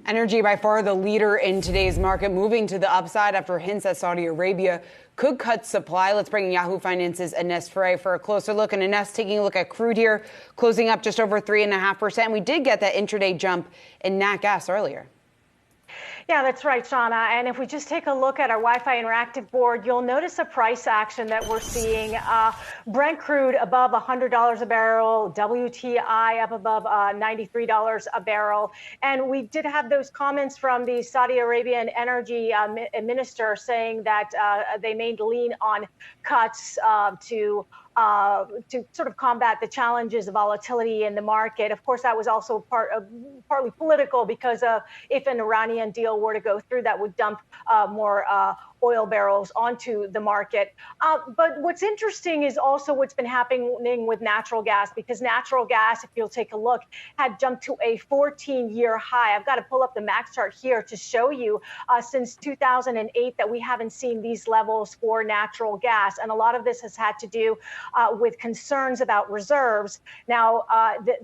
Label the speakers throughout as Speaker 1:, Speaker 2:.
Speaker 1: Energy by far the leader in today's market, moving to the upside after hints that Saudi Arabia could cut supply. Let's bring in Yahoo Finance's Ines Ferre for a closer look. And Ines, taking a look at crude here, closing up just over 3.5%. We did get that intraday jump in nat gas earlier.
Speaker 2: Yeah, that's right, Shauna. And if we just take a look at our Wi-Fi interactive board, you'll notice a price action that we're seeing. Brent crude above $100 a barrel, WTI up above $93 a barrel. And we did have those comments from the Saudi Arabian energy minister saying that they may lean on cuts to sort of combat the challenges of volatility in the market. Of course, that was also partly political because if an Iranian deal were to go through, that would dump more oil barrels onto the market. But what's interesting is also what's been happening with natural gas, because natural gas, if you'll take a look, had jumped to a 14-year high. I've got to pull up the max chart here to show you since 2008 that we haven't seen these levels for natural gas. And a lot of this has had to do with concerns about reserves. Now,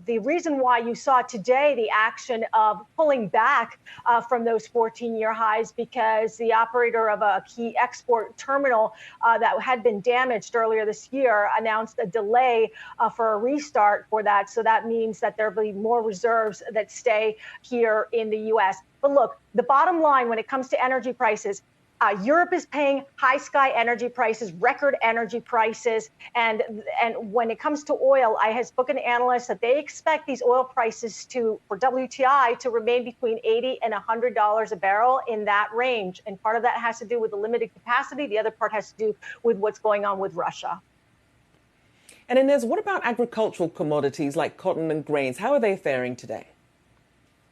Speaker 2: the reason why you saw today the action of pulling back from those 14-year highs, because the operator of a key export terminal that had been damaged earlier this year announced a delay for a restart for that. So that means that there will be more reserves that stay here in the U.S. But look, the bottom line when it comes to energy prices, Europe is paying high sky energy prices, record energy prices. And when it comes to oil, I have spoken to analysts that they expect these oil prices for WTI to remain between $80 and $100 a barrel, in that range. And part of that has to do with the limited capacity. The other part has to do with what's going on with Russia.
Speaker 3: And Inez, what about agricultural commodities like cotton and grains? How are they faring today?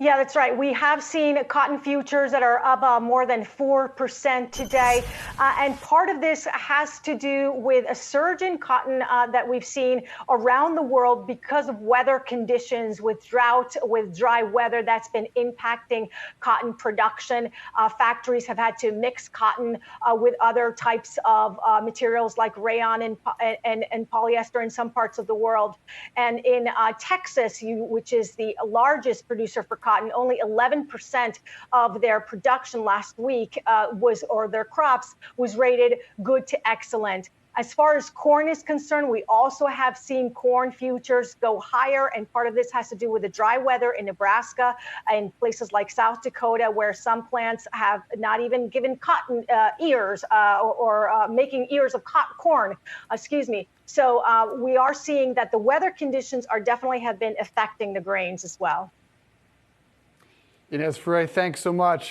Speaker 2: Yeah, that's right. We have seen cotton futures that are up more than 4% today. And part of this has to do with a surge in cotton that we've seen around the world because of weather conditions, with drought, with dry weather that's been impacting cotton production. Factories have had to mix cotton with other types of materials like rayon and polyester in some parts of the world. And in Texas, which is the largest producer for cotton, only 11% of their production last week their crops was rated good to excellent. As far as corn is concerned, we also have seen corn futures go higher, and part of this has to do with the dry weather in Nebraska and places like South Dakota, where some plants have not even given cotton ears or making ears of corn, So we are seeing that the weather conditions definitely have been affecting the grains as well.
Speaker 4: Ines Ferre, thanks so much.